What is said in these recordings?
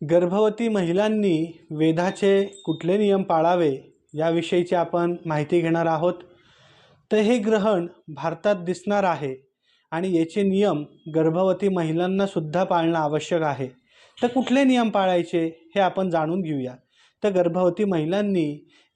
गर्भवती महिलांनी वेदाचे कुठले नियम पाळावे याविषयीची आपण माहिती घेणार आहोत। तर हे ग्रहण भारतात दिसणार आहे आणि याचे नियम गर्भवती महिलांना सुद्धा पाळणं आवश्यक आहे। तर कुठले नियम पाळायचे हे आपण जाणून घेऊया। तर गर्भवती महिलांनी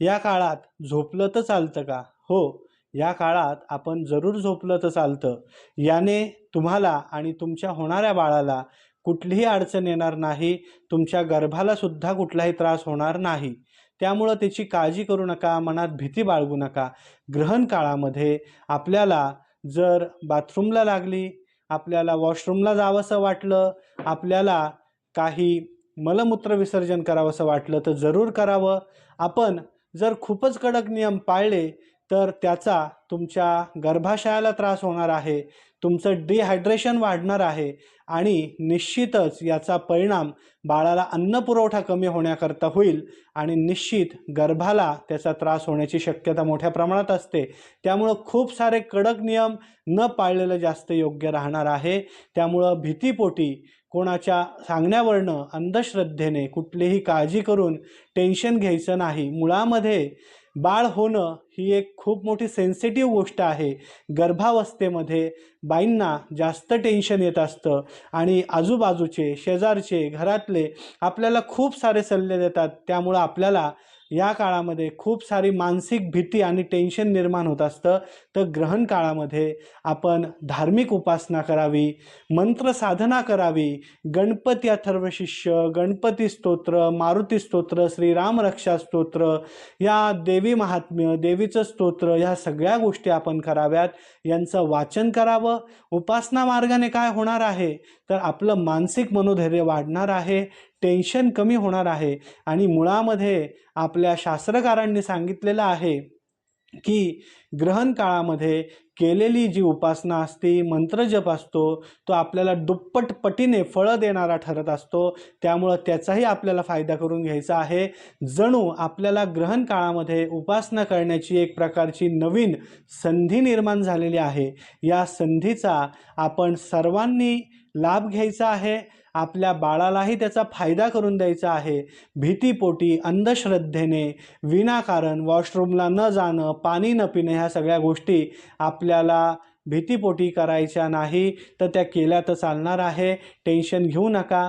या काळात झोपलं तर चालतं का? हो, या काळात आपण जरूर झोपलं तर चालतं। याने तुम्हाला आणि तुमच्या होणाऱ्या बाळाला कुठलीही अडचण येणार नाही, तुमच्या गर्भाला सुद्धा कुठलाही त्रास होणार नाही। त्यामुळे त्याची काळजी करू नका, मनात भीती बाळगू नका। ग्रहण काळामध्ये आपल्याला जर बाथरूमला लागली, आपल्याला वॉशरूमला जावंसं वाटलं, आपल्याला काही मलमूत्र विसर्जन करावंसं वाटलं तर जरूर करावं। आपण जर खूपच कडक नियम पाळले तर त्याचा तुमच्या गर्भाशयाला त्रास होणार आहे, तुमचं डिहायड्रेशन वाढणार आहे आणि निश्चितच याचा परिणाम बाळाला अन्न पुरवठा कमी होण्याकरता होईल आणि निश्चित गर्भाला त्याचा त्रास होण्याची शक्यता मोठ्या प्रमाणात असते। त्यामुळे खूप सारे कडक नियम न पाळलेलं जास्त योग्य राहणार आहे। त्यामुळे भीतीपोटी कोणाच्या सांगण्यावरनं अंधश्रद्धेने कुठलीही काळजी करून टेन्शन घ्यायचं नाही। मुळामध्ये बाळ होणं ही एक खूप मोठी सेन्सिटिव्ह गोष्ट आहे। गर्भावस्थेमध्ये बाईंना जास्त टेन्शन येत असतं आणि आजूबाजूचे, शेजारचे, घरातले आपल्याला खूप सारे सल्ले देतात। त्यामुळे आपल्याला या काळामध्ये खूप सारी मानसिक भीती आणि टेन्शन निर्माण होत असतं। तर ग्रहण काळामध्ये आपण धार्मिक उपासना करावी, मंत्र साधना करावी, गणपती अथर्वशीर्ष, गणपती स्तोत्र, मारुती स्तोत्र, श्रीराम रक्षा स्तोत्र, या देवी महात्म्य, देवीचं स्तोत्र, ह्या सगळ्या गोष्टी आपण कराव्यात। यांचं वाचन करावं। उपासना मार्गाने काय होणार आहे तर आपलं मानसिक मनोधैर्य वाढणार आहे, टेन्शन कमी होणार आहे आणि मुळामध्ये आपल्या शास्त्रकारांनी सांगितलेलं आहे की ग्रहण काळामध्ये केलेली जी उपासना असते, मंत्रजप असतो, तो आपल्याला दुप्पट पटीने फळं देणारा ठरत असतो। त्यामुळे त्याचाही आपल्याला फायदा करून घ्यायचा आहे। जणू आपल्याला ग्रहण काळामध्ये उपासना करण्याची एक प्रकारची नवीन संधी निर्माण झालेली आहे। या संधीचा आपण सर्वांनी लाभ घ्यायचा आहे, आपल्या बाळालाही त्याचा फायदा करून द्यायचा आहे। भीतीपोटी, अंधश्रद्धेने विनाकारण वॉशरूमला न जाणं, पाणी न पिणं, ह्या सगळ्या गोष्टी आपल्याला भीतीपोटी करायच्या नाही। तर त्या केल्या तर चालणार आहे। टेन्शन घेऊ नका।